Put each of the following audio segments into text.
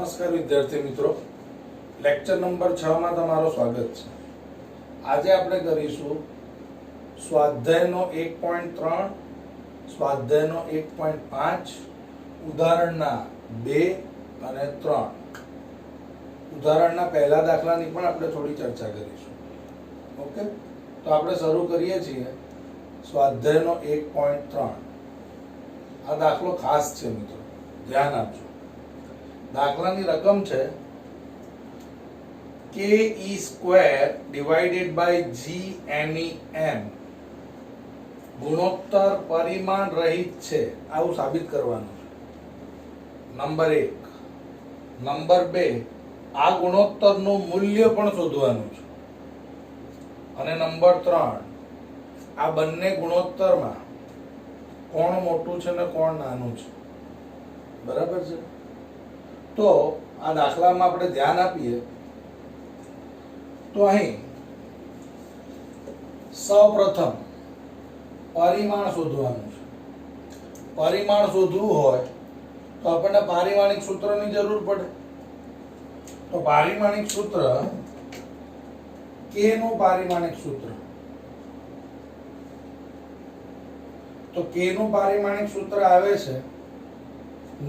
નમસ્કાર વિદ્યાર્થી મિત્રો, લેક્ચર નંબર 6 માં તમારું સ્વાગત છે. આજે આપણે કરીશું સ્વાધ્યાયનો 1.3, સ્વાધ્યાયનો 1.5, ઉદાહરણના 2 અને 3. ઉદાહરણના પહેલા દાખલાની પણ આપણે થોડી ચર્ચા કરીશું. ઓકે, તો આપણે શરૂ કરીએ છીએ સ્વાધ્યાયનો 1.3. આ દાખલો ખાસ છે મિત્રો, ધ્યાન આપજો. દાખલાની રકમ છે ke² ડિવાઇડેડ બાય gmem. ગુણોત્તર પરિમાણ રહિત છે, આવું સાબિત કરવાનું છે. નંબર 1. નંબર 2, આ ગુણોત્તરનું મૂલ્ય પણ શોધવાનું છે. અને નંબર 3, આ બંને ગુણોત્તરમાં કોણ મોટું છે ને કોણ નાનું છે. બરાબર છે? તો આ દાખલામાં આપણે ધ્યાન આપીએ તો અહીં સૌપ્રથમ પરિમાણ શોધવાનું છે. પરિમાણ શોધવું હોય તો આપણને પારિમાણિક સૂત્રની જરૂર પડે. તો પારિમાણિક સૂત્ર કે નું પારિમાણિક સૂત્ર, તો કે નું પારિમાણિક સૂત્ર આવે છે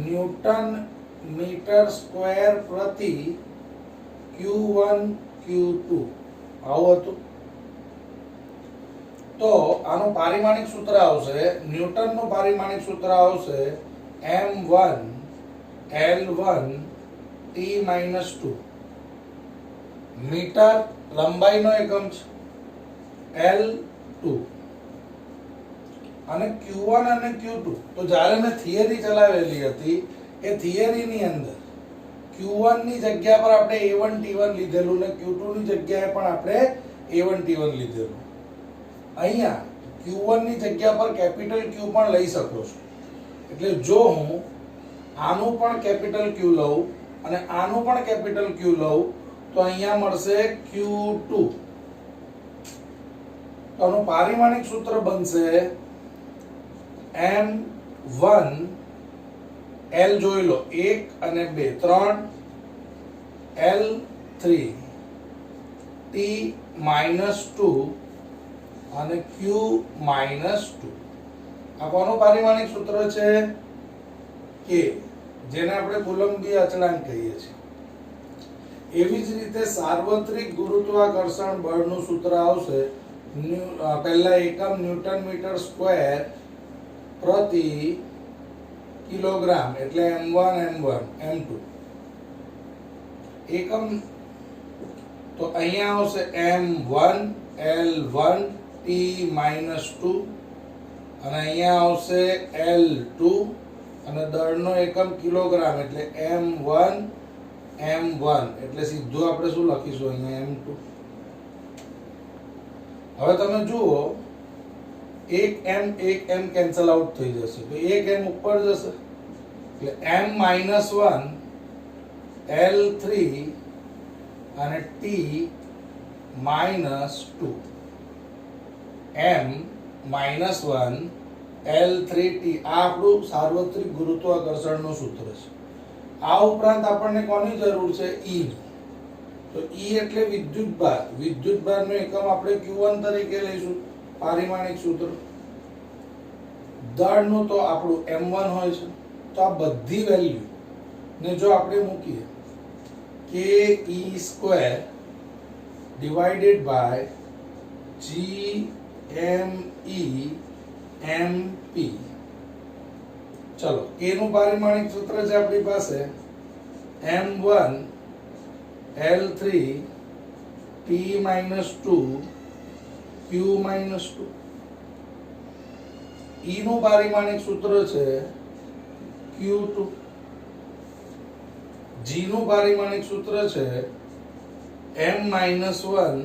ન્યૂટન મીટર સ્ક્વેર પ્રતિ Q1 Q2. આવું હતું. તો આનું પારિમાણિક સૂત્ર આવશે, ન્યૂટનનું પારિમાણિક સૂત્ર આવશે m1 L1 T-2. મીટર લંબાઈનો એકમ છે, L2. અને Q1 અને Q2, તો જ્યારે મેં થિયરી ચલાવેલી હતી એ થિયરીની અંદર Q1 ની જગ્યા પર આપણે A1 T1 લીધેલું ને Q2 ની જગ્યાએ પણ આપણે A1 T1 લીધેલું. અહીંયા Q1 ની જગ્યા પર કેપિટલ Q પણ લઈ શકો છો. એટલે જો હું આનું પણ કેપિટલ Q લઉં અને આનું પણ કેપિટલ Q લઉં તો અહીંયા મળશે Q2. તો આનું પારિમાણિક સૂત્ર બનશે m1 L જોઈ લો, 1 અને 2 3, L3 T-2 અને Q-2. આ કોનું પારિમાણિક સૂત્ર છે? કે જેને આપણે કુલંબીય અચળાંક કહીએ છીએ. એવી જ રીતે સાર્વત્રિક ગુરુત્વાકર્ષણ બળનું સૂત્ર આવશે પહેલા એકમ ન્યૂટન મીટર સ્ક્વેર પ્રતિ કિલોગ્રામ, એટલે m1 m1 m2 એકમ. તો અહીંયા આવશે m1 L1 T-2 અને અહીંયા આવશે L2 અને દળનો એકમ કિલોગ્રામ, એટલે m1 m1, એટલે સીધું આપણે શું લખીશું અહીંયા m2. હવે તમે જુઓ, એક m કેન્સલ આઉટ થઈ જશે, તો એક m ઉપર જશે, એટલે m-1 L3 અને T-2, m-1 L3T. આ આપણું સાર્વત્રિક ગુરુત્વાકર્ષણનું સૂત્ર છે. આ ઉપરાંત આપણને કોની જરૂર છે? E. તો E એટલે વિદ્યુતભાર. વિદ્યુતભારનો એકમ આપણે Q1 તરીકે લઈશું, પારિમાણિક સૂત્ર. દળનું તો આપણું m1 હોય છે. તો આ બધી વેલ્યુ ને જો આપણે મૂકીએ ke² ડિવાઇડેડ બાય gmemp. ચલો, કે નું પારિમાણિક સૂત્ર છે આપણી પાસે m1 L3 T-2 Q-2. E નું પારિમાણિક સૂત્ર છે Q2. G નું પારિમાણિક સૂત્ર છે m-1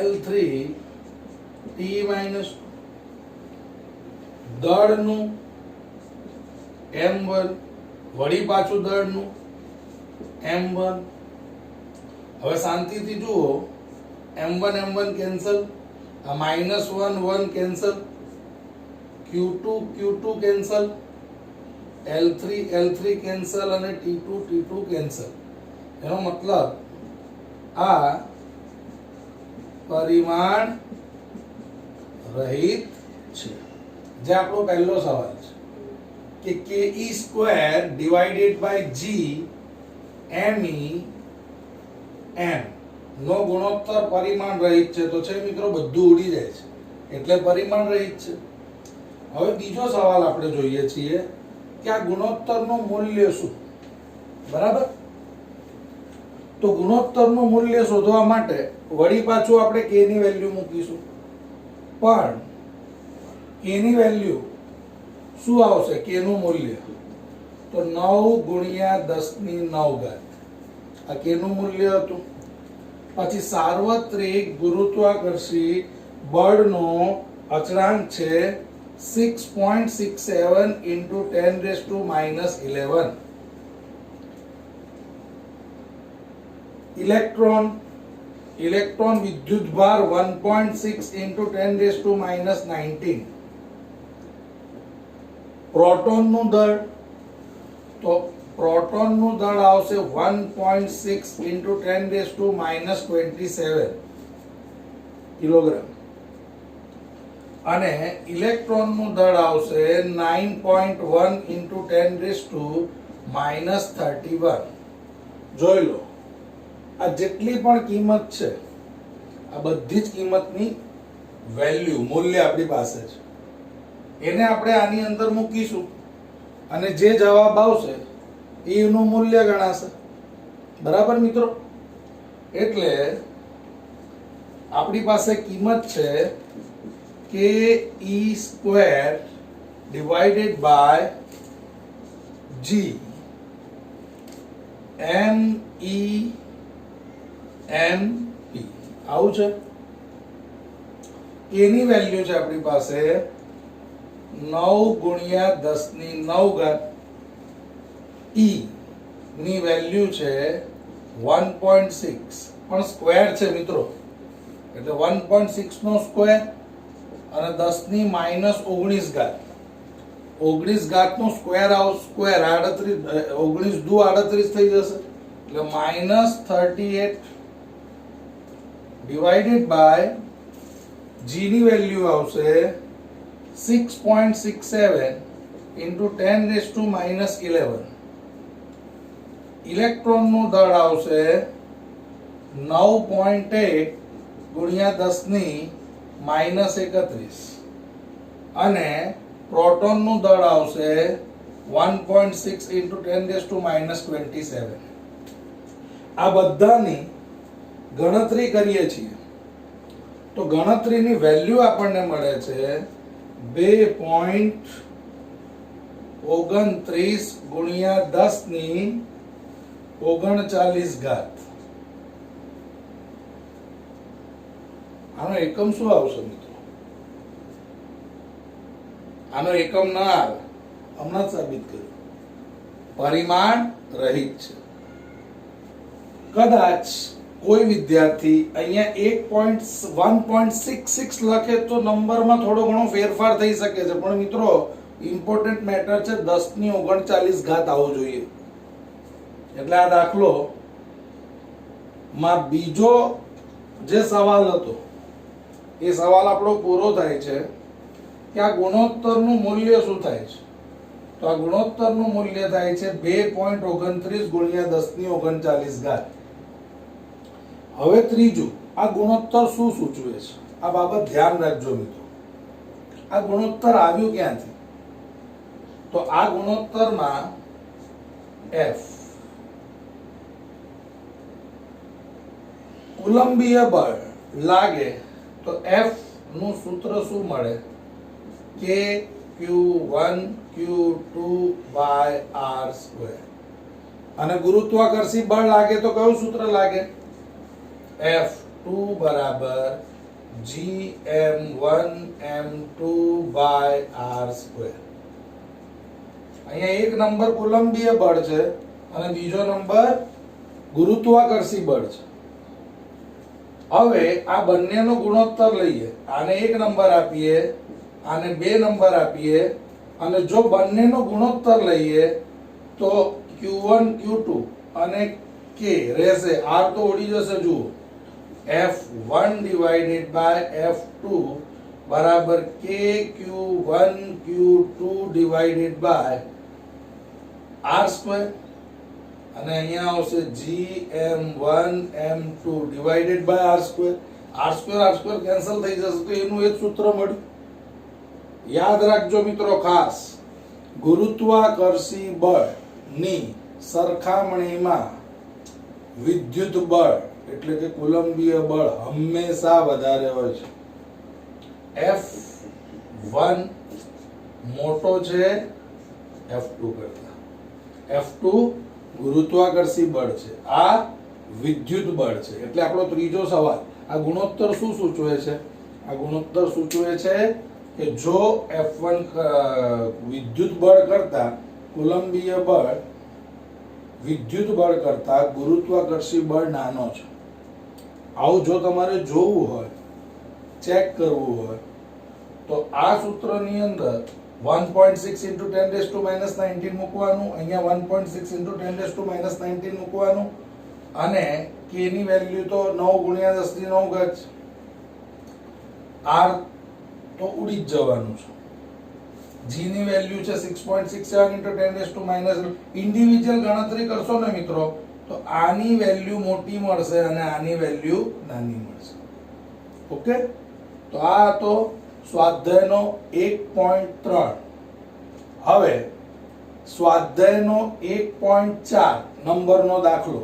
L3 T-2. દળનું m1, વળી પાછું દળનું m1. હવે શાંતિથી જુઓ, m1 m1 કેન્સલ, આ -1 1 cancel, Q2 Q2 cancel, L3 cancel અને T2 કેન્સલ. એનો મતલબ આ પરિમાણ રહિત છે. જે આપણો પહેલો સવાલ છે કે ke² divided by g me m નો ગુણોત્તર પરિમાણ રહિત છે. તો છે મિત્રો, બધું ઉડી જાય છે એટલે પરિમાણ રહિત છે. હવે બીજો સવાલ આપણે જોઈએ છીએ કે આ ગુણોત્તરનું મૂલ્ય શું. બરાબર, તો ગુણોત્તરનું મૂલ્ય શોધવા માટે વળી પાછું આપણે k ની વેલ્યુ મૂકીશું. પણ k ની વેલ્યુ શું આવશે? k નું મૂલ્ય તો 9 ગુણ્યા 10⁹ આ k નું મૂલ્ય હતું. પછી સાર્વત્રિક ગુરુત્વાકર્ષી બળનો અચળાંક છે 6.67 into 10⁻11. ઇલેક્ટ્રોન વિદ્યુતભાર 1.6 into 10⁻19. પ્રોટોનનું દળ, તો પ્રોટોનનું દળ આવશે 1.6 into 10⁻27 કિલોગ્રામ અને ઇલેક્ટ્રોનનું દળ આવશે 9.1 into 10⁻31. જોઈ લો, આ જેટલી પણ કિંમત છે આ બધી જ કિંમતની વેલ્યુ મૂલ્ય આપણી પાસે છે. એને આપણે આની અંદર મૂકીશું અને જે જવાબ આવશે એનું મૂલ્ય ગણાશે. બરાબર મિત્રો, એટલે આપણી પાસે કિંમત છે ke² divided by g me mp. આવું છે. k ની વેલ્યુ છે આપણી પાસે 9 ગુણ્યા 10⁹. e ની વેલ્યુ છે 1.6 પણ સ્ક્વેર છે મિત્રો, એટલે 1.6 નો સ્ક્વેર અને 10⁻19 નો સ્ક્વેર સ્ક્વેર 19 દુ 38 થઈ જશે એટલે -38 ડિવાઇડેડ બાય g ની વેલ્યુ આવશે 6.67 into 10⁻11. ઇલેક્ટ્રોનનું દળ આવશે 9.8 ગુણ્યા 10⁻31 અને પ્રોટોનનું દળ આવશે 1.6 into 10⁻27. આ બધાની ગણતરી કરીએ છીએ તો ગણતરીની વેલ્યુ આપણને મળે છે 2.29 ગુણ્યા 10⁻39. આનો એકમ શું આવશે મિત્રો? આનો એકમ ના આવે, હમણાં જ સાબિત કર્યું. પરિમાણ રહિત છે. કદાચ કોઈ વિદ્યાર્થી અહીંયા 1.66 લખે તો નંબરમાં થોડો ઘણો ફેરફાર થઈ શકે છે, પણ મિત્રો ઇમ્પોર્ટન્ટ મેટર છે 10⁻39 આવવું જોઈએ. એટલે આ દાખલો માં બીજો જે સવાલ હતો એ સવાલ આપણો પૂરો થાય છે કે આ ગુણોત્તરનું મૂલ્ય શું થાય છે. તો આ ગુણોત્તરનું મૂલ્ય થાય છે 2.29 ગુણ્યા 10⁻39. હવે ત્રીજું, આ ગુણોત્તર શું સૂચવે છે? આ બાબત ધ્યાન રાખજો મિત્રો. આ ગુણોત્તર આવ્યું ક્યાંથી? તો આ ગુણોત્તરમાં F કુલંબીય બળ લાગે તો F નું સૂત્ર શું મળે? Q1 Q2 by r². અને ગુરુત્વાકર્ષી બળ લાગે તો કયું સૂત્ર લાગે? F2 બરાબર Gm1 m2 by r². અહીંયા એક નંબર કુલંબીય બળ છે અને બીજો નંબર ગુરુત્વાકર્ષી બળ છે. હવે આ બંનેનો ગુણોત્તર લઈએ, આને 1 નંબર આપીએ, આને 2 નંબર આપીએ અને જો બંનેનો ગુણોત્તર લઈએ તો Q1 Q2 અને K રહેશે, R તો ઉડી જશે. જુઓ F1 ડિવાઇડેડ બાય F2 બરાબર K Q1 Q2 divided by R square, અને અહીંયા આવશે GM1 M2 divided by R square. R square cancel થઈ જશે તો એનું એક સૂત્ર મળ્યું. યાદ રાખજો મિત્રો ખાસ, ગુરુત્વાકર્ષી બળની સરખામણીમાં વિદ્યુત બળ એટલે કે કુલંબીય બળ હંમેશા વધારે હોય છે. F1 મોટો છે F2 કરતા. F2 ગુરુત્વાકર્ષી બળ છે, આ વિદ્યુત બળ છે. એટલે આપણો ત્રીજો સવાલ, આ ગુણોત્તર શું સૂચવે છે? આ ગુણોત્તર સૂચવે છે કે જો F1 વિદ્યુત બળ કરતા કુલંબીય બળ વિદ્યુત બળ કરતા ગુરુત્વાકર્ષી બળ નાનો છે. આવું જો તમારે જોવું હોય, ચેક કરવું હોય, તો આ સૂત્રની અંદર 1.6 into 10 to minus 19 મૂકવાનું, અહીંયા 1.6 into 10 to minus 19 મૂકવાનું, અને k ની વેલ્યુ તો 9 ગુણ્યા 10 ની 9 ગજ, r તો ઉડી જ જવાનું છે. g ની વેલ્યુ છે 6.67 into 10 to minus, ઇન્ડિવિડ્યુઅલ ગણતરી કરશો ને મિત્રો તો આની વેલ્યુ મોટી મળશે અને આની વેલ્યુ નાની મળશે. ઓકે, તો આ તો સ્વાધ્યાયનો 1.3. હવે સ્વાધ્યાયનો 1.4 નંબરનો દાખલો,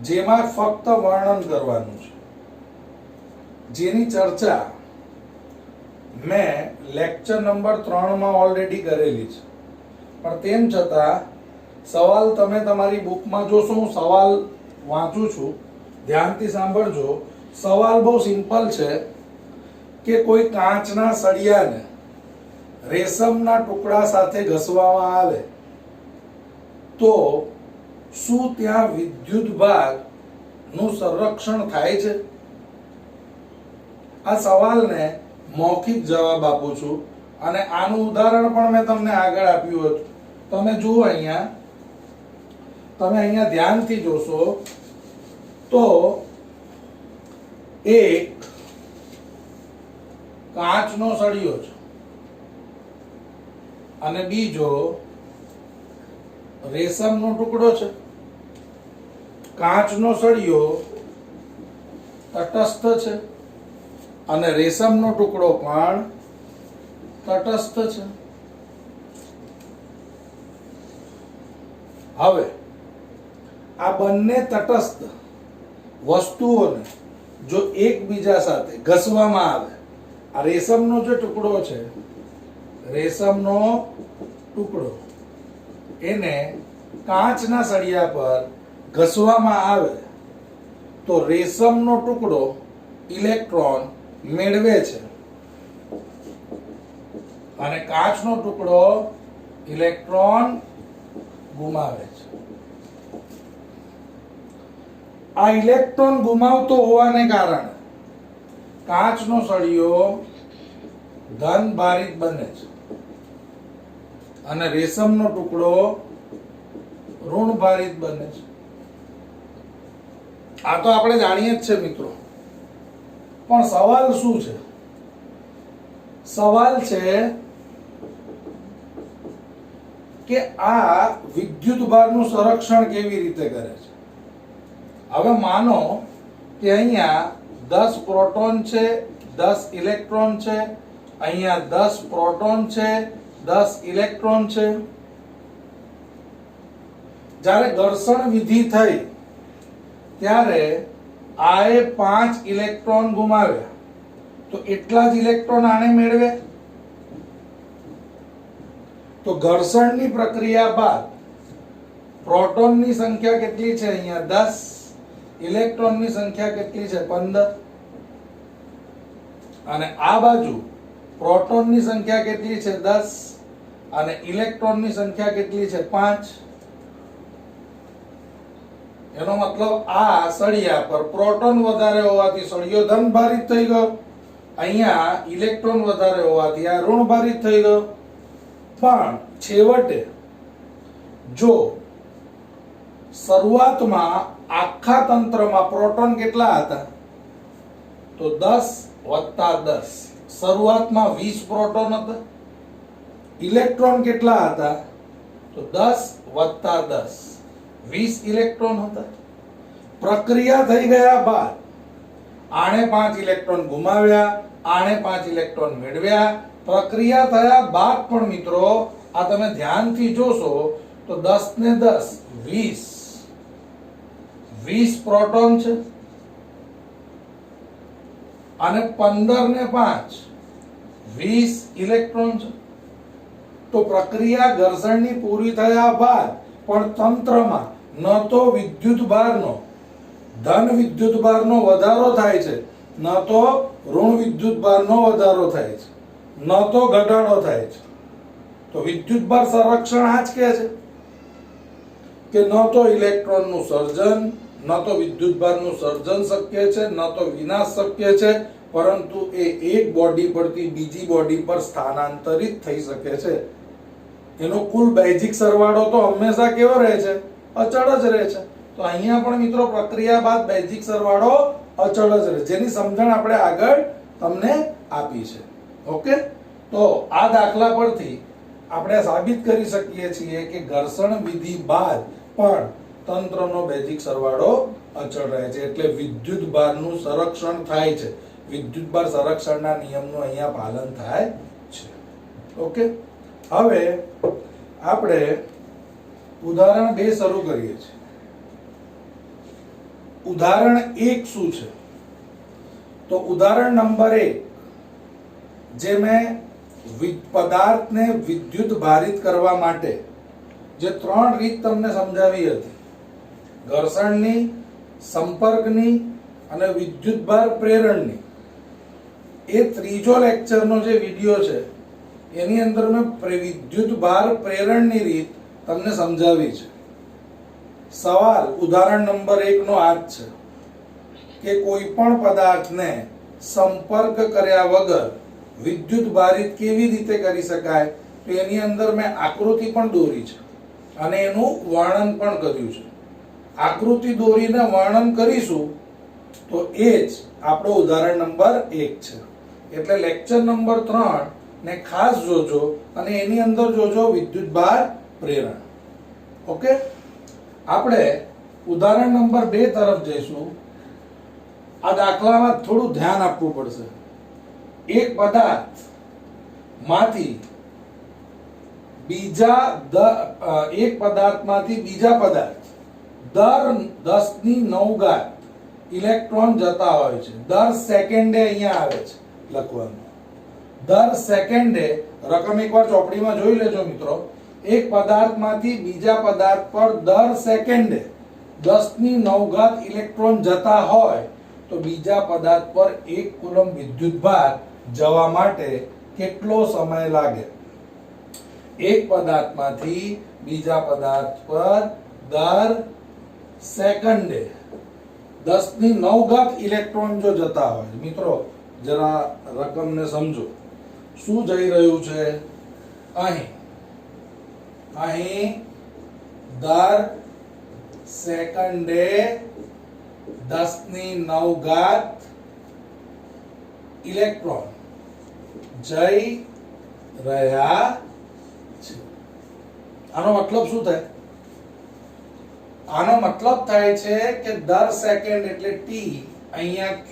જેમાં ફક્ત વર્ણન કરવાનું છે, જેની ચર્ચા મેં લેક્ચર નંબર 3 માં ઓલરેડી કરેલી છે. પણ તેમ છતાં સવાલ તમે તમારી બુકમાં જોશો, હું સવાલ વાંચું છું, ધ્યાનથી સાંભળજો. સવાલ બહુ સિમ્પલ છે કે કોઈ કાચના સળિયાને રેશમના ટુકડા સાથે ઘસવામાં આવે તો શું ત્યાં વિદ્યુત ભાગનું સંરક્ષણ થાય છે? આ સવાલને મૌખિક જવાબ આપું છું, અને આનું ઉદાહરણ પણ મેં તમને આગળ આપ્યું હતું. તમે જુઓ અહીંયા, તમે અહીંયા ધ્યાનથી જોશો તો એક કાચનો સળિયો છે અને બીજો રેશમનો ટુકડો છે. કાચનો સળિયો તટસ્થ છે અને રેશમનો ટુકડો પણ તટસ્થ છે. હવે આ બંને તટસ્થ વસ્તુઓને જો એકબીજા સાથે ઘસવામાં આવે, આ રેશમનો જે ટુકડો છે, રેશમનો ટુકડો એને કાચના સળિયા પર ઘસવામાં આવે તો રેશમનો ટુકડો ઇલેક્ટ્રોન મેળવે છે અને કાચનો ટુકડો ઇલેક્ટ્રોન ગુમાવે છે. આ ઇલેક્ટ્રોન ગુમાવતો હોવાને કારણે કાચનો સળિયો ધન ભારિત બને છે અને રેશમનો ટુકડો ઋણ ભારિત બને છે. આ તો આપણે જાણીએ જ છે મિત્રો. પણ સવાલ શું છે? સવાલ છે કે આ વિદ્યુત ભારનું સંરક્ષણ કેવી રીતે કરે છે? હવે માનો કે અહીંયા 10 પ્રોટોન છે, 10 ઇલેક્ટ્રોન છે, અહીંયા 10 પ્રોટોન છે, 10 ઇલેક્ટ્રોન છે. જ્યારે ઘર્ષણ વિધિ થઈ ત્યારે આએ 5 ઇલેક્ટ્રોન ગુમાવ્યા, તો એટલા જ ઇલેક્ટ્રોન આને મેળવે. તો ઘર્ષણની પ્રક્રિયા બાદ પ્રોટોનની સંખ્યા કેટલી છે? અહીંયા 10, ઇલેક્ટ્રોનની સંખ્યા કેટલી છે? 15. અને આ બાજુ પ્રોટોનની સંખ્યા કેટલી છે? 10 અને ઇલેક્ટ્રોનની સંખ્યા કેટલી છે? 5. એનો મતલબ આ સળિયા પર પ્રોટોન વધારે હોવાથી સળિયો ધન ભારિત થઈ ગયો, અહીંયા ઇલેક્ટ્રોન વધારે હોવાથી આ ઋણ ભારિત થઈ ગયો. પણ છેવટે જો શરૂઆતમાં આખા તંત્રમાં પ્રોટોન કેટલા હતા તો 10 + 10. શરૂઆતમાં 20 પ્રોટોન હતા. ઇલેક્ટ્રોન કેટલા હતા તો 10 + 10, 20 ઇલેક્ટ્રોન હતા. પ્રક્રિયા થઈ ગયા બાદ આણે 5 ઇલેક્ટ્રોન ગુમાવ્યા, આણે 5 ઇલેક્ટ્રોન મેળવ્યા. પ્રક્રિયા થયા બાદ પણ મિત્રો આ તમે ધ્યાનથી જોશો તો 10 ને 10 20 પ્રોટોન છે અને 15 ને 5 20 ઇલેક્ટ્રોન છે. તો પ્રક્રિયા ઘર્ષણની પૂરી થયા બાદ પણ તંત્રમાં ન તો વિદ્યુતભારનો ધન વિદ્યુતભારનો વધારો થાય છે, ન તો ઋણ વિદ્યુતભારનો વધારો થાય છે, ન તો ઘટાડો થાય છે. તો વિદ્યુતભાર સંરક્ષણ આ જ કહે છે કે ન તો ઇલેક્ટ્રોનનું સર્જન, ન તો વિદ્યુતભારનું સર્જન શક્ય છે, ન તો વિનાશ શક્ય છે, પરંતુ એ એક બોડી પરથી બીજી બોડી પર સ્થાનાંતરિત થઈ શકે છે. એનો કુલ બેઝિક સરવાળો તો હંમેશા કેવો રહે છે? અચળ જ રહે છે. તો અહીંયા પણ મિત્રો પ્રક્રિયા બાદ બેઝિક સરવાળો અચળ જ રહે, જેની સમજણ આપણે આગળ તમને આપી છે. ઓકે, તો આ દાખલા પરથી આપણે સાબિત કરી શકીએ છીએ કે ઘર્ષણ વિધિ બાદ પણ તંત્રનો બેઝિક સરવાળો અચળ રહે છે, એટલે વિદ્યુતભારનું સંરક્ષણ થાય છે. વિદ્યુતભાર સંરક્ષણના નિયમનું અહીંયા પાલન થાય છે. ઓકે, હવે આપણે ઉદાહરણ 2 શરૂ કરીએ છીએ. ઉદાહરણ 1 શું છે? તો ઉદાહરણ નંબર 1 જે મેં પદાર્થને વિદ્યુત ભારિત કરવા માટે જે 3 રીત તમને સમજાવી હતી, ઘર્ષણની, સંપર્કની અને વિદ્યુતભાર પ્રેરણની, એ ત્રીજો લેક્ચરનો જે વિડિયો છે એની અંદર મેં વિદ્યુતભાર પ્રેરણની રીત તમને સમજાવી છે. સવાલ ઉદાહરણ નંબર 1 નો આ જ છે કે કોઈ પણ પદાર્થને સંપર્ક કર્યા વગર વિદ્યુત ભારિત કેવી રીતે કરી શકાય? તો એની અંદર મેં આકૃતિ પણ દોરી છે અને એનું વર્ણન પણ કર્યું છે. આકૃતિ દોરીને વર્ણન કરીશું તો એ જ આપણો ઉદાહરણ નંબર 1 છે. એટલે લેક્ચર નંબર 3 ને ખાસ જોજો અને એની અંદર જોજો વિદ્યુતભાર પ્રેરણ. ઓકે, આપણે ઉદાહરણ નંબર 2 તરફ જઈશું. આ દાખલામાં થોડું ધ્યાન આપવું પડશે. એક પદાર્થ માંથી બીજા પદાર્થ દર 10⁹ ઇલેક્ટ્રોન જતા હોય છે. દર સેકન્ડે અહીંયા આવે છે લખવાનું. દર સેકન્ડે રકમ એકવાર ચોપડીમાં જોઈ લેજો મિત્રો. એક પદાર્થમાંથી બીજા પદાર્થ પર દર સેકન્ડે 10⁹ ઇલેક્ટ્રોન જતા હોય તો બીજા પદાર્થ પર 1 કુલમ વિદ્યુતભાર જવા માટે કેટલો સમય લાગે? એક પદાર્થમાંથી બીજા પદાર્થ પર દર સેકન્ડે 10⁹ ઇલેક્ટ્રોન જો જતા હોય, મિત્રો જરા રકમને સમજો. શું જઈ રહ્યું છે? અહીં દર સેકન્ડે 10⁹ ઇલેક્ટ્રોન જઈ રહ્યા છે. આનો મતલબ શું થાય? આનો મતલબ થાય છે કે દર સેકન્ડ એટલે t અહીંયા q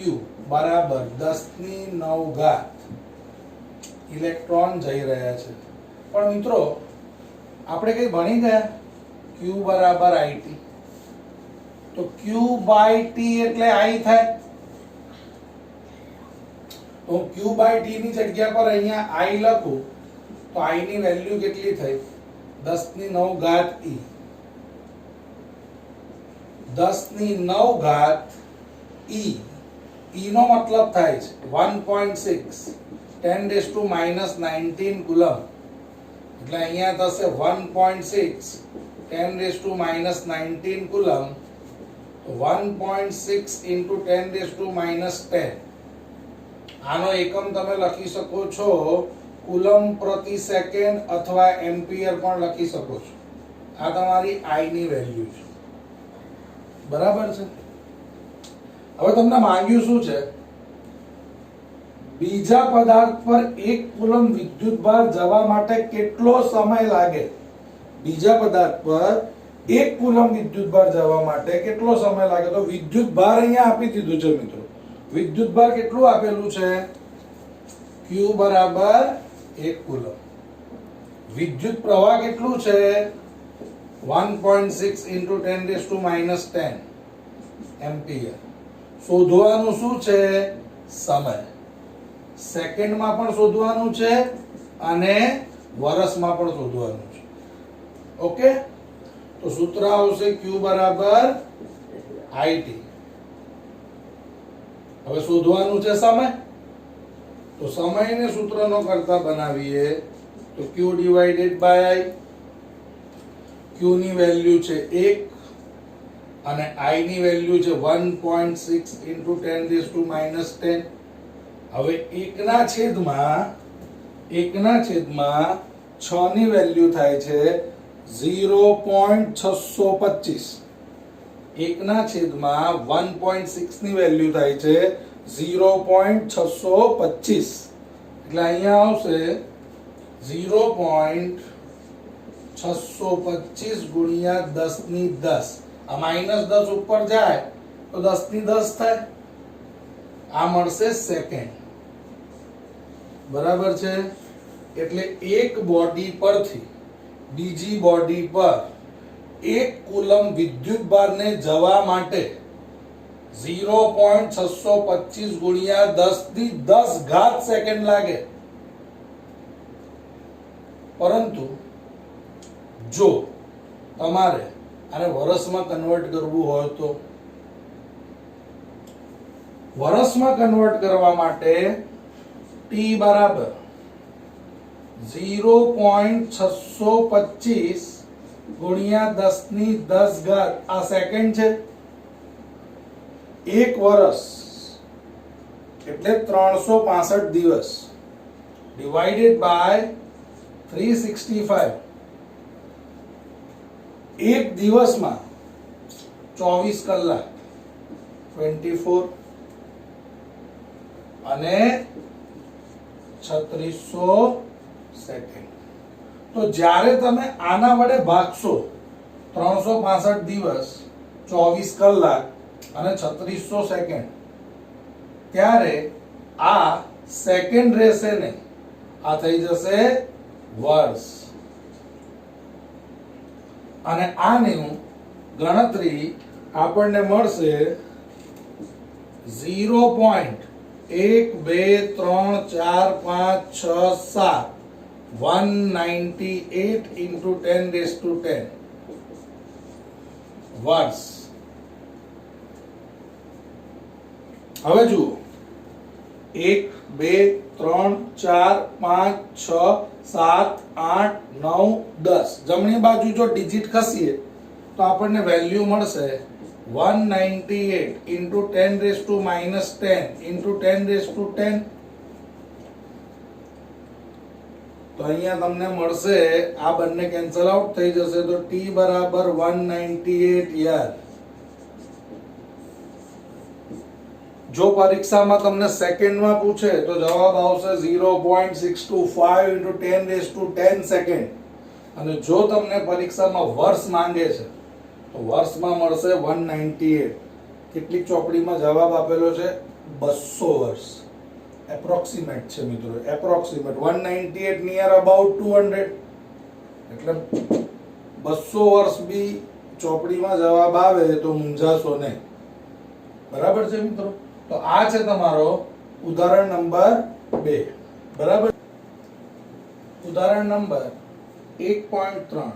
બરાબર 10⁹ ઇલેક્ટ્રોન જઈ રહ્યા છે. પણ મિત્રો આપણે કઈ ભણી ગયા q બરાબર it, તો q/t એટલે i થાય. તો q/t ની જગ્યા પર અહીંયા i લખું તો i ની વેલ્યુ કેટલી થઈ? 10⁹e. 10⁹e નો મતલબ થાય છે 1.6 10⁻⁻19 કુલમ. એટલે અહીંયા થશે 1.6 10⁻⁻19 કુલમ. 1.6 × 10⁻10. આનો એકમ તમે લખી શકો છો કુલમ પ્રતિ સેકન્ડ અથવા એમ્પિયર પણ લખી શકો છો. આ તમારી I ની વેલ્યુ છે. બરાબર છે. હવે તમને માંગ્યું શું છે? બીજા પદાર્થ પર 1 કુલમ વિદ્યુતભાર જવા માટે કેટલો સમય લાગે? બીજા પદાર્થ પર 1 કુલમ વિદ્યુતભાર જવા માટે કેટલો સમય લાગે? તો વિદ્યુતભાર અહીંયા આપી દીધું છે મિત્રો. વિદ્યુતભાર કેટલું આપેલું છે? Q બરાબર 1 કુલમ. વિદ્યુત પ્રવાહ કેટલું છે? 1.6 × 10⁻10 એમ્પિયર. શોધવાનું શું છે? સમય. સેકન્ડમાં પણ શોધવાનું છે અને વર્ષમાં પણ શોધવાનું છે. ઓકે, તો સૂત્ર આવશે Q બરાબર IT. હવે શોધવાનું છે સમય. તો સમયને સૂત્રનો કરતા બનાવીએ તો Q / I. Q ની વેલ્યુ છે 1 અને I ની વેલ્યુ છે 1.6 × 10⁻10. હવે 1 ના છેદમાં 6 ની વેલ્યુ થાય છે 0.625. 1 ના છેદમાં 1.6 ની વેલ્યુ થાય છે 0.625. એટલે અહીંયા આવશે 0.625 ગુણ્યા 10⁻10. આ -10 ઉપર જાય તો 10⁻10 થાય. આ મળશે સેકન્ડ. બરાબર છે. એટલે એક બોડી પરથી બીજી બોડી પર 1 કુલમ વિદ્યુતભારને જવા માટે 0.625 ગુણ્યા 10⁻10 સેકન્ડ લાગે. પરંતુ જો તમારે આને વર્ષમાં કન્વર્ટ કરવું હોય તો વર્ષમાં કન્વર્ટ કરવા માટે T બરાબર 0.625 ગુણ્યા 10⁻10 આ સેકન્ડ છે. 1 વર્ષ એટલે 365 દિવસ ડિવાઇડેડ બાય 365. એક દિવસમાં 24 કલાક 24 અને 3600 સેકન્ડ. તો જ્યારે તમે આના વડે ભાગશો 365 દિવસ 24 કલાક અને 3600 સેકન્ડ, ત્યારે આ સેકન્ડ રહેશે નહીં, આ થઈ જશે વર્ષ. અને આની ગણતરી આપણને મળશે 0.1 2 3 4 5 6 7 198 × 10⁻10 વર્ષ. હવે જુઓ 1 2 3 4 5 6 7 8 9 10. જમણી બાજુ જો ડિજિટ ખસીએ તો આપણને વેલ્યુ મળશે 198 × 10⁻10 × 10⁻10. તો અહીંયા તમને મળશે, આ બંને કેન્સલ આઉટ થઈ જશે તો T બરાબર 198 યાર. જો પરીક્ષામાં તમને સેકન્ડમાં પૂછે તો જવાબ આવશે 0.625 × 10⁻10 સેકન્ડ. અને જો તમને પરીક્ષામાં વર્ષ માંગે છે તો વર્ષમાં મળશે 198. કેટલીક ચોપડીમાં જવાબ આપેલો છે 200 વર્ષ. એપ્રોક્સિમેટ છે મિત્રો, એપ્રોક્સિમેટ. 198 near about 200. એટલે 200 વર્ષ બી ચોપડીમાં જવાબ આવે તો મૂંઝાશો નહીં. બરાબર છે મિત્રો. તો આ છે તમારો ઉદાહરણ નંબર 2. બરાબર. ઉદાહરણ નંબર 1.3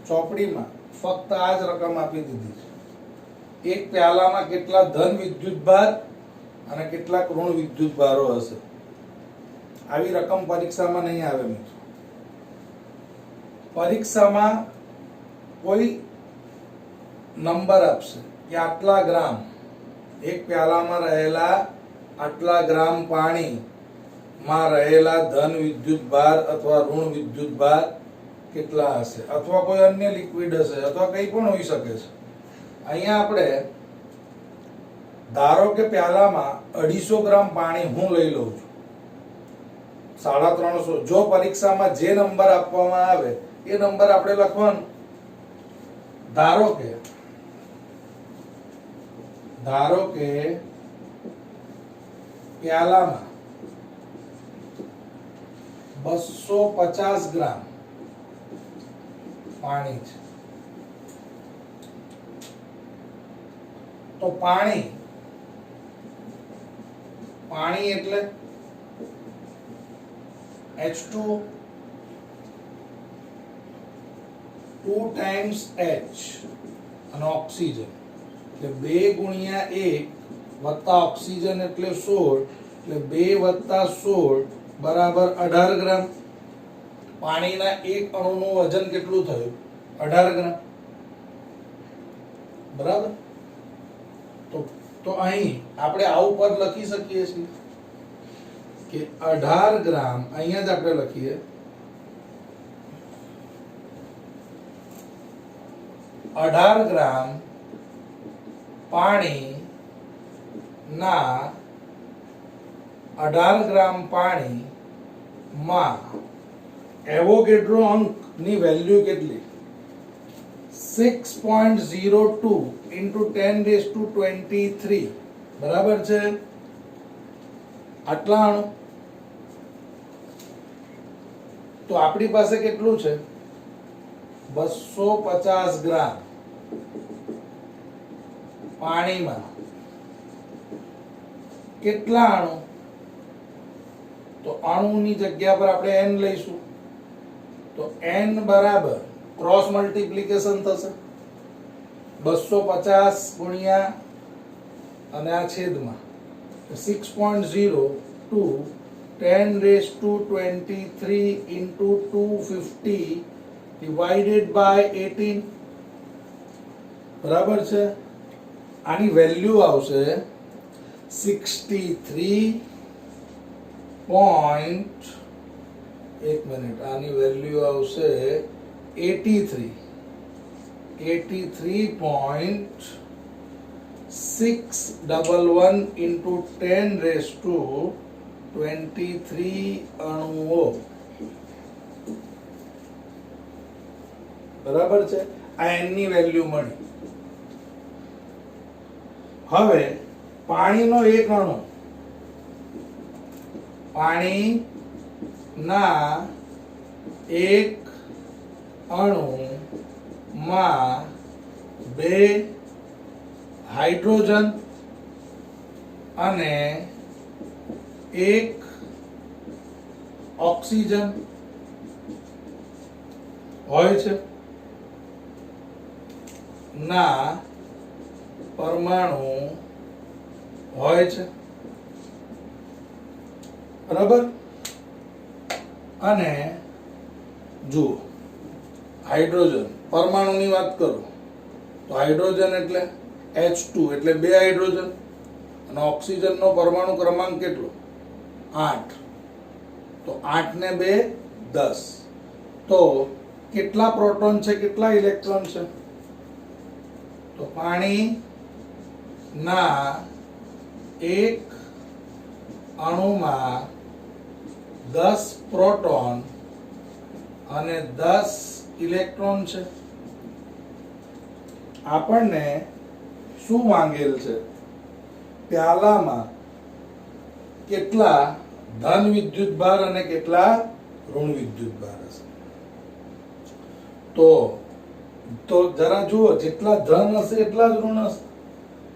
ચોપડીમાં ફક્ત આ જ રકમ આપી દીધી છે. એક પ્યાલામાં કેટલા ધન વિદ્યુતભાર અને કેટલા ઋણ વિદ્યુતભારો હશે. આવી રકમ પરીક્ષામાં નહીં આવે મિત્રો. પરીક્ષામાં કોઈ નંબર આપશે કે આટલા ગ્રામ, એક પ્યાલામાં રહેલા આટલા ગ્રામ પાણી માં રહેલા ધન વિદ્યુત ભાર અથવા ઋણ વિદ્યુત ભાર કેટલા હશે, અથવા કોઈ અન્ય લિક્વિડ હશે, અથવા કંઈ પણ હોઈ શકે છે. અહીંયા આપણે ધારો કે પ્યાલામાં 250 ગ્રામ પાણી હું લઈ લઉં છું, 350. જો પરીક્ષામાં જે નંબર આપવામાં આવે એ નંબર આપણે લખવાનો. ધારો કે પ્યાલામાં 250 ગ્રામ પાણી છે, તો પાણી એટલે H2 2 times H અને ઓક્સિજન એટલે 2 ગુણ્યા 1 વત્તા ઓક્સિજન એટલે 16 એટલે 2 + 16 બરાબર 18 ગ્રામ. પાણીના એક અણુનું વજન કેટલું થયું? 18 ગ્રામ. બરાબર. તો અહીં આપણે આવું પદ લખી શકીએ છીએ કે 18 ગ્રામ, અહીંયા જ આપણે લખીએ 18 ગ્રામ પાણીના 18 ગ્રામ પાણીમાં એવોગેડ્રો અંકની વેલ્યુ કેટલી? 6.02 into 10⁻23 બરાબર છે. આટલા અણુ. તો આપણી પાસે કેટલું છે? 250 ગ્રામ પાણીમાં કેટલા અણુ? તો અણુની જગ્યા પર આપણે n લઈશું, તો n બરાબર ક્રોસ મલ્ટીપ્લિકેશન થશે 250 ગુણ્યા અને આ છેદમાં 6.02 10⁻23 into 250 divided by 18 બરાબર છે. આની વેલ્યુ આવશે 63 આની વેલ્યુ આવશે 83.611 into 10⁻23 અણુઓ. બરાબર છે. આ n ની વેલ્યુ મળી. હવે પાણીનો એક અણુ, પાણીના એક અણુમાં 2 હાઇડ્રોજન અને 1 ઓક્સિજન હોય છે ના પરમાણુ હોય છે. બરાબર. અને જુઓ, હાઇડ્રોજન પરમાણુની વાત કરું તો હાઇડ્રોજન એટલે H2 એટલે 2 હાઇડ્રોજન અને ઓક્સિજનનો પરમાણુ ક્રમાંક કેટલો? 8. તો 8 ને 2 10. તો કેટલા પ્રોટોન છે, કેટલા ઇલેક્ટ્રોન છે? તો પાણીના એક અણુમાં 10 પ્રોટોન અને 10 ઇલેક્ટ્રોન છે. આપણને શું માંગેલ છે? પ્યાલામાં કેટલા ધન વિદ્યુત ભાર અને કેટલા ઋણ વિદ્યુત ભાર હશે. તો જરા જુઓ, જેટલા ધન હશે એટલા જ ઋણ હશે.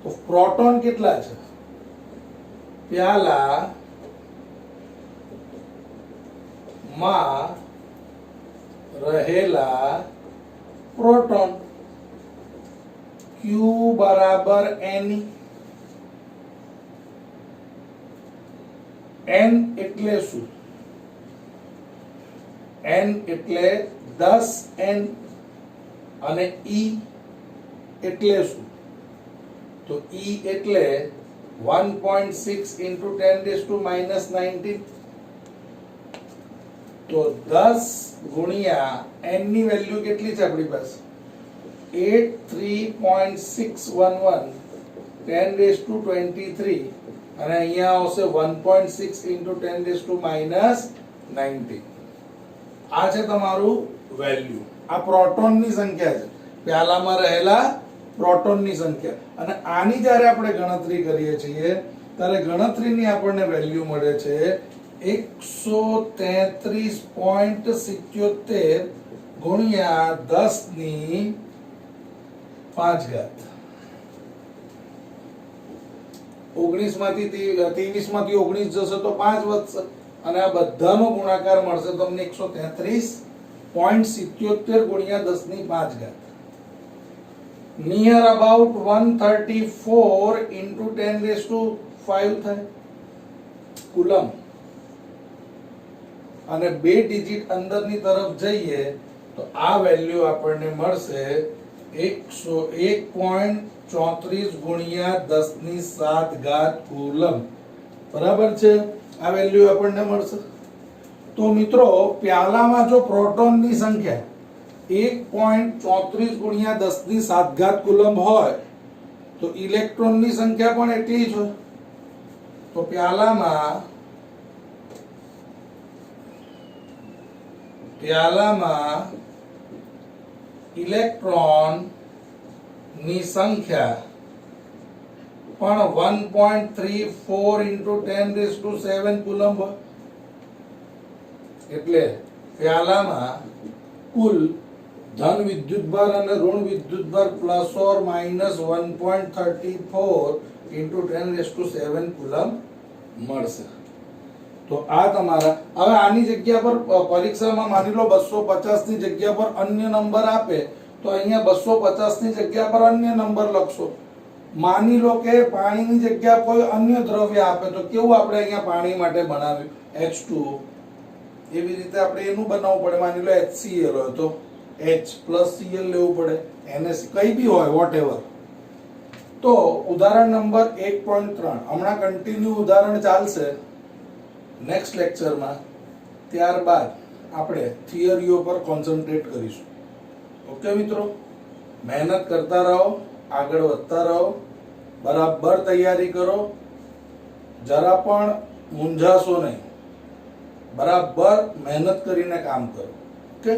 તો પ્રોટોન કેટલા છે? પ્યાલા માં રહેલા પ્રોટોન Q બરાબર n. n એટલે શું? n એટલે 10n અને E એટલે શું? તો E એટલે 1.6 into 10⁻⁻19 તો 10 ગુણ્યા n ની વેલ્યુ કેટલી છે આપણી પાસે 83.611 10 રેઝ ટુ 23 અને અહીંયા આવશે 1.6 into 10 raised to minus 90. આ છે તમારું વેલ્યુ. આ પ્રોટોનની સંખ્યા છે, પ્યાલામાં રહેલા પ્રોટોનની સંખ્યા. અને આની જ્યારે આપણે ગણતરી કરીએ છીએ ત્યારે ગણતરીની આપણને વેલ્યુ મળે છે 133.77 ગુણ્યા 10 ની 5 ઘાત. 19 માંથી 23 માંથી 19 જશે તો 5 વધશે અને આ બધાનો ગુણાકાર મળશે તમને 133.77 ગુણ્યા 10 ની 5 ઘાત. Near about 134 into 10 raised to 5 થાય કુલમ. અને બે ડિજિટ અંદરની તરફ જઈએ તો આ વેલ્યુ આપણને મળશે 101.34 ગુણ્યા 10 ની 7 ઘાત કુલમ. બરાબર છે, આ વેલ્યુ આપણને મળશે. તો મિત્રો પ્યાલામાં જો પ્રોટોનની સંખ્યા 1.34 ગુણ્યા 10 ની 7 ઘાત કુલમ હોય તો ઇલેક્ટ્રોનની સંખ્યા પણ એટલી જ હોય. તો પ્યાલામાં ઇલેક્ટ્રોન ની સંખ્યા પણ 1.34 into 10 raised to 7 કુલમ હોય. એટલે પ્યાલામાં કુલ ધન વિદ્યુતભાર અને ઋણ વિદ્યુતભાર plus or minus 1.34 into 10 raised to 7 coulomb મળશે. તો આ તમારા હવે આની જગ્યા પર પરીક્ષામાં માની લો 250 ની જગ્યા પર અન્ય નંબર આપે તો અહીંયા 250 ની જગ્યા પર અન્ય નંબર લખશો. માની લો કે પાણીની જગ્યા કોઈ અન્ય દ્રવ્ય આપે તો કેવું આપણે અહીંયા પાણી માટે બનાવ્યું H2O, એવી રીતે આપણે એનું બનાવવું પડે. માની લો HCl હોય તો H plus Cl લેવું પડે, NaC કઈ બી હોય વોટએવર. તો ઉદાહરણ નંબર 1.3 હમણાં કન્ટિન્યુ ઉદાહરણ ચાલશે નેક્સ્ટ લેક્ચરમાં. ત્યારબાદ આપણે થિયરીઓ પર કોન્સન્ટ્રેટ કરીશું. ઓકે મિત્રો, મહેનત કરતા રહો, આગળ વધતા રહો, બરાબર તૈયારી કરો, જરા પણ મૂંઝાશો નહીં, બરાબર મહેનત કરીને કામ કરો. ઓકે.